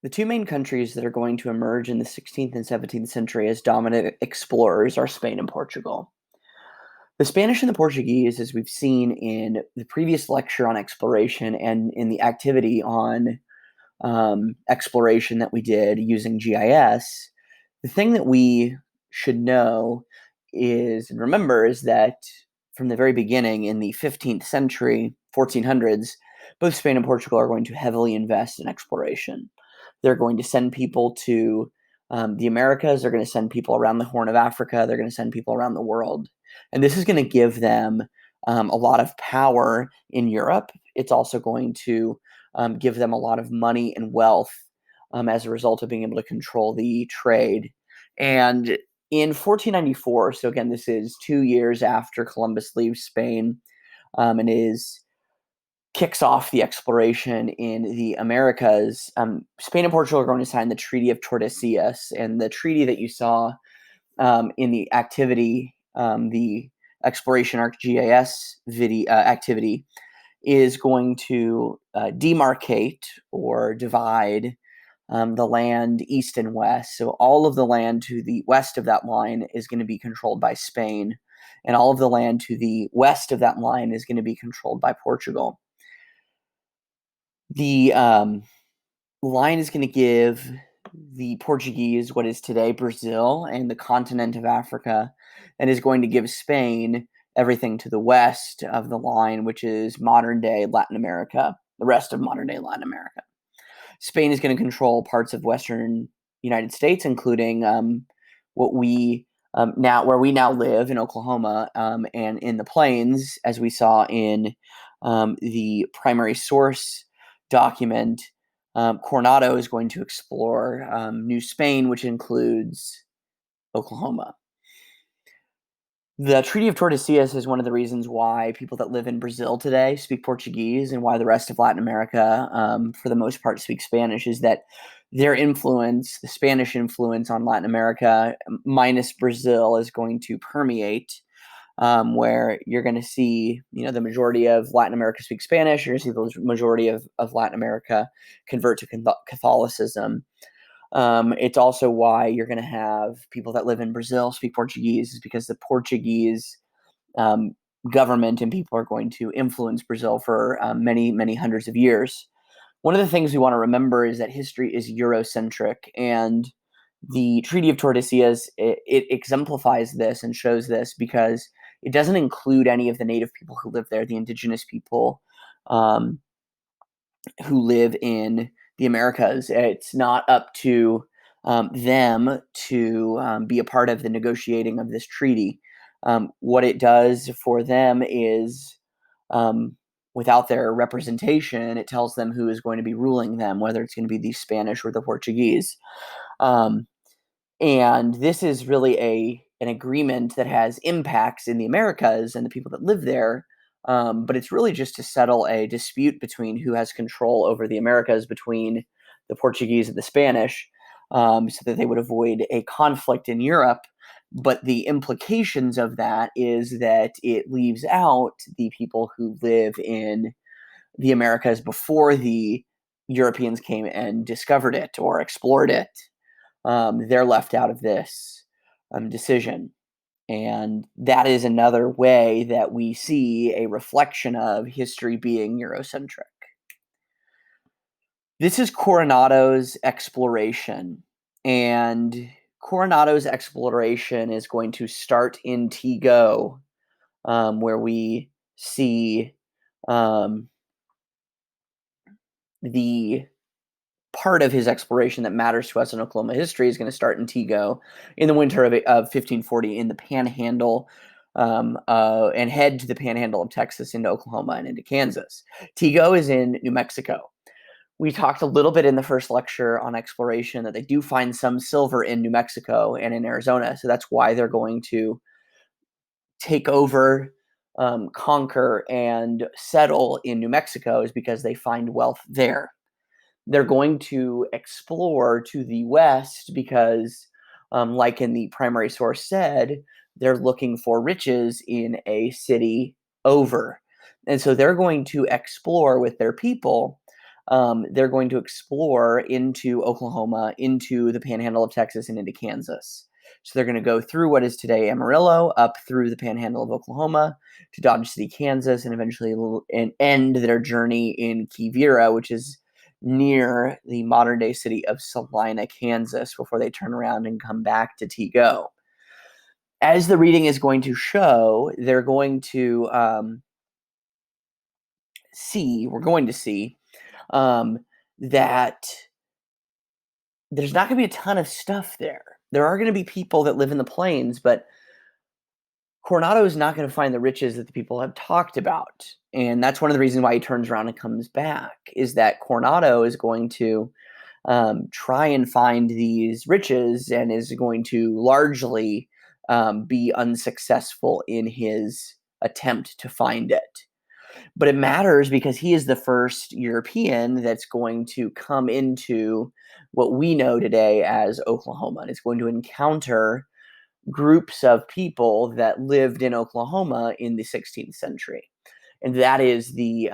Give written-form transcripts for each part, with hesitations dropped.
The two main countries that are going to emerge in the 16th and 17th century as dominant explorers are Spain and Portugal. The Spanish and the Portuguese, as we've seen in the previous lecture on exploration and in the activity on exploration that we did using GIS, the thing that we should know is and remember is that from the very beginning in the 15th century, 1400s, both Spain and Portugal are going to heavily invest in exploration. They're going to send people to the Americas. They're going to send people around the Horn of Africa. They're going to send people around the world. And this is going to give them a lot of power in Europe. It's also going to give them a lot of money and wealth as a result of being able to control the trade. And in 1494, so again, this is 2 years after Columbus leaves Spain and kicks off the exploration in the Americas. Spain and Portugal are going to sign the Treaty of Tordesillas, and the treaty that you saw in the activity, the exploration ArcGIS video activity, is going to demarcate or divide the land east and west. So all of the land to the west of that line is going to be controlled by Spain, and all of the land to the west of that line is going to be controlled by Portugal. The line is going to give the Portuguese what is today Brazil and the continent of Africa, and is going to give Spain everything to the west of the line, which is modern day Latin America, the rest of modern day Latin America. Spain is going to control parts of Western United States, including what we where we now live in Oklahoma, and in the plains, as we saw in the primary source document. Coronado is going to explore New Spain, which includes Oklahoma. The Treaty of Tordesillas is one of the reasons why people that live in Brazil today speak Portuguese, and why the rest of Latin America, for the most part, speak Spanish, is that their influence, the Spanish influence on Latin America, minus Brazil, is going to permeate, where you're going to see, the majority of Latin America speak Spanish. You're going to see the majority of Latin America convert to Catholicism. It's also why you're going to have people that live in Brazil speak Portuguese, is because the Portuguese government and people are going to influence Brazil for many, many hundreds of years. One of the things we want to remember is that history is Eurocentric, and the Treaty of Tordesillas, it exemplifies this and shows this, because it doesn't include any of the native people who live there, the indigenous people who live in the Americas. It's not up to them to be a part of the negotiating of this treaty. What it does for them is, without their representation, it tells them who is going to be ruling them, whether it's going to be the Spanish or the Portuguese. And this is really an agreement that has impacts in the Americas and the people that live there. But it's really just to settle a dispute between who has control over the Americas between the Portuguese and the Spanish, so that they would avoid a conflict in Europe. But the implications of that is that it leaves out the people who live in the Americas before the Europeans came and discovered it or explored it. They're left out of this decision. And that is another way that we see a reflection of history being Eurocentric. This is Coronado's exploration. And Coronado's exploration is going to start in Tigo, where we see the part of his exploration that matters to us in Oklahoma history is going to start in Tigo in the winter of 1540 in the Panhandle, and head to the Panhandle of Texas into Oklahoma and into Kansas. Tigo is in New Mexico. We talked a little bit in the first lecture on exploration that they do find some silver in New Mexico and in Arizona, so that's why they're going to take over, conquer, and settle in New Mexico, is because they find wealth there. They're going to explore to the west because, like in the primary source said, they're looking for riches in a city over. And so they're going to explore with their people they're going to explore into Oklahoma, into the panhandle of Texas, and into Kansas. So they're going to go through what is today Amarillo, up through the panhandle of Oklahoma to Dodge City, Kansas, and eventually end their journey in Quivira, which is near the modern-day city of Salina, Kansas, before they turn around and come back to Tego. As the reading is going to show, they're going to see that there's not going to be a ton of stuff there. There are going to be people that live in the plains, but Coronado is not going to find the riches that the people have talked about. And that's one of the reasons why he turns around and comes back, is that Coronado is going to try and find these riches and is going to largely be unsuccessful in his attempt to find it. But it matters because he is the first European that's going to come into what we know today as Oklahoma. And it's going to encounter groups of people that lived in Oklahoma in the 16th century. And that is the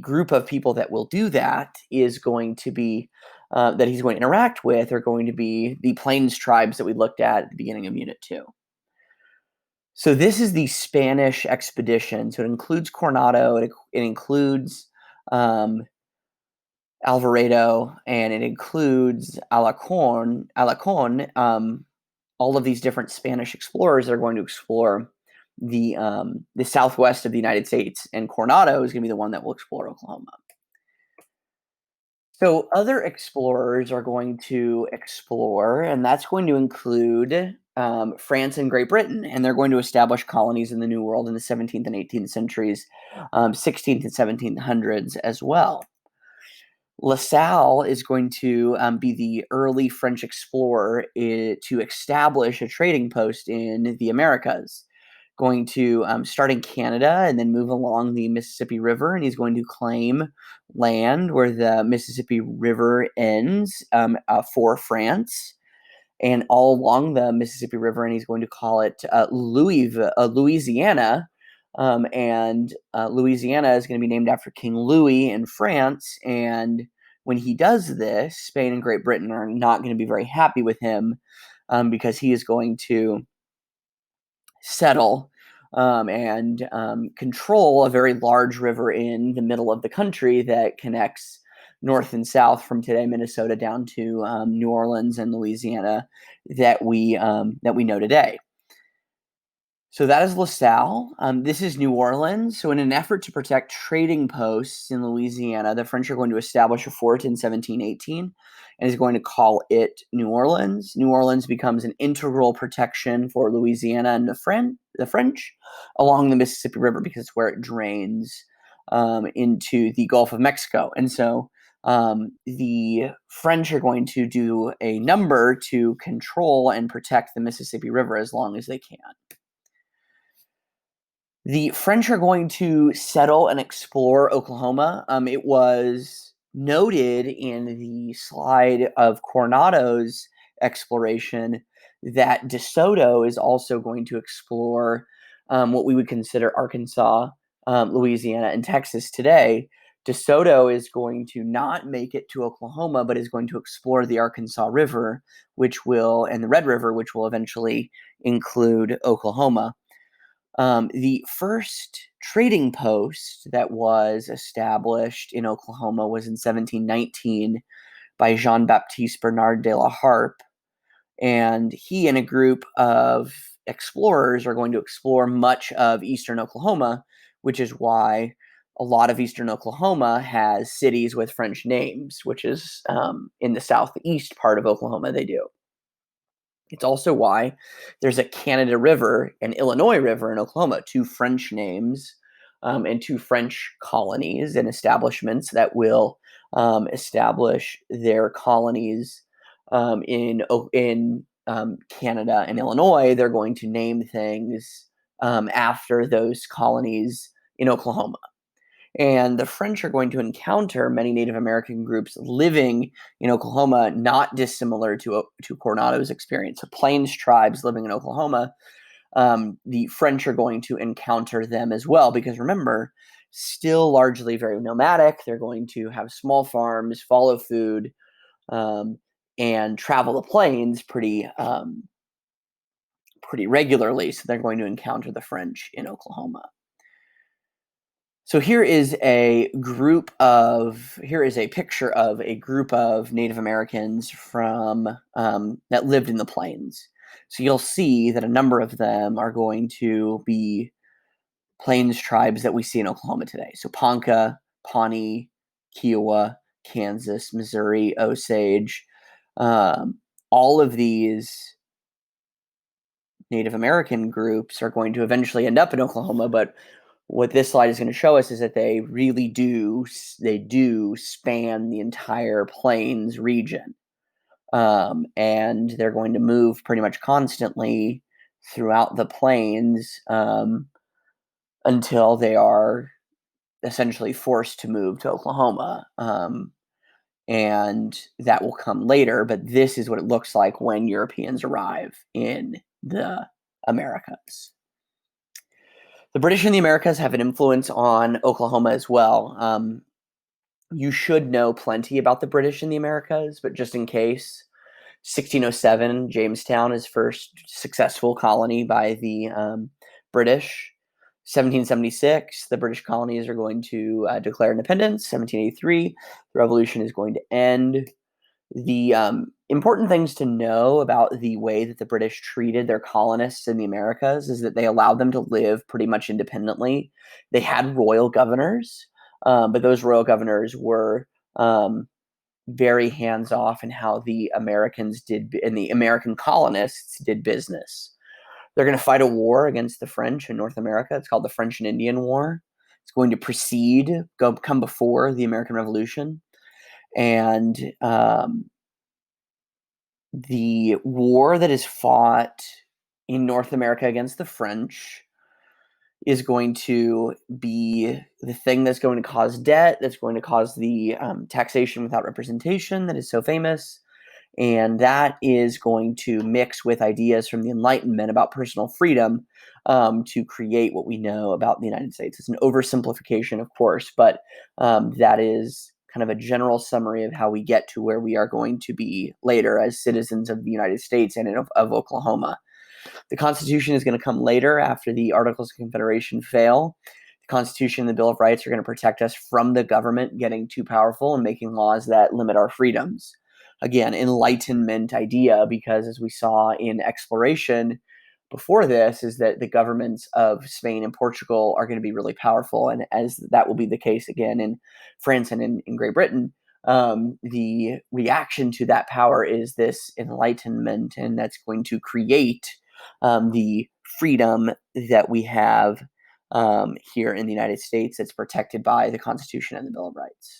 group of people that will do that is going to be that he's going to interact with are going to be the Plains tribes that we looked at the beginning of Unit 2. So this is the Spanish expedition. So it includes Coronado, it includes Alvarado, and it includes Alarcón. All of these different Spanish explorers are going to explore the southwest of the United States, and Coronado is going to be the one that will explore Oklahoma. So other explorers are going to explore, and that's going to include France and Great Britain, and they're going to establish colonies in the New World in the 17th and 18th centuries, 16th and 1700s as well. La Salle is going to be the early French explorer to establish a trading post in the Americas. Going to start in Canada and then move along the Mississippi River, and he's going to claim land where the Mississippi River ends for France, and all along the Mississippi River, and he's going to call it Louisiana, and Louisiana is going to be named after King Louis in France, and when he does this, Spain and Great Britain are not going to be very happy with him because he is going to settle and control a very large river in the middle of the country that connects north and south from today Minnesota down to New Orleans and Louisiana that we know today. So that is La Salle. This is New Orleans. So in an effort to protect trading posts in Louisiana, the French are going to establish a fort in 1718 and is going to call it New Orleans. New Orleans becomes an integral protection for Louisiana and the French along the Mississippi River because it's where it drains into the Gulf of Mexico. And so the French are going to do a number to control and protect the Mississippi River as long as they can. The French are going to settle and explore Oklahoma. It was noted in the slide of Coronado's exploration that DeSoto is also going to explore what we would consider Arkansas, Louisiana, and Texas today. DeSoto is going to not make it to Oklahoma, but is going to explore the Arkansas River, and the Red River, which will eventually include Oklahoma. The first trading post that was established in Oklahoma was in 1719 by Jean-Baptiste Bernard de la Harpe, and he and a group of explorers are going to explore much of eastern Oklahoma, which is why a lot of eastern Oklahoma has cities with French names, which is in the southeast part of Oklahoma they do. It's also why there's a Canada River and Illinois River in Oklahoma, two French names and two French colonies and establishments that will establish their colonies in Canada and Illinois. They're going to name things after those colonies in Oklahoma. And the French are going to encounter many Native American groups living in Oklahoma, not dissimilar to Coronado's experience. So Plains tribes living in Oklahoma, the French are going to encounter them as well. Because remember, still largely very nomadic. They're going to have small farms, follow food, um, and travel the plains pretty regularly. So they're going to encounter the French in Oklahoma. So here is a picture of a group of Native Americans from that lived in the plains. So you'll see that a number of them are going to be plains tribes that we see in Oklahoma today. So Ponca, Pawnee, Kiowa, Kansas, Missouri, Osage. All of these Native American groups are going to eventually end up in Oklahoma, but what this slide is going to show us is that they really do span the entire plains region, and they're going to move pretty much constantly throughout the plains until they are essentially forced to move to Oklahoma, and that will come later. But this is what it looks like when Europeans arrive in the Americas. The British in the Americas have an influence on Oklahoma as well. You should know plenty about the British in the Americas, but just in case, 1607, Jamestown is first successful colony by the British. 1776, the British colonies are going to declare independence. 1783, the revolution is going to end. The important things to know about the way that the British treated their colonists in the Americas is that they allowed them to live pretty much independently. They had royal governors, but those royal governors were very hands off in how the Americans did and the American colonists did business. They're going to fight a war against the French in North America. It's called the French and Indian War. It's going to come before the American Revolution. And the war that is fought in North America against the French is going to be the thing that's going to cause debt, that's going to cause the taxation without representation that is so famous. And that is going to mix with ideas from the Enlightenment about personal freedom to create what we know about the United States. It's an oversimplification, of course, but that is kind of a general summary of how we get to where we are going to be later as citizens of the United States and of Oklahoma. The Constitution is going to come later after the Articles of Confederation fail. The Constitution and the Bill of Rights are going to protect us from the government getting too powerful and making laws that limit our freedoms. Again, Enlightenment idea, because as we saw in exploration before this, is that the governments of Spain and Portugal are going to be really powerful. And as that will be the case again in France and in Great Britain, the reaction to that power is this Enlightenment, and that's going to create the freedom that we have here in the United States that's protected by the Constitution and the Bill of Rights.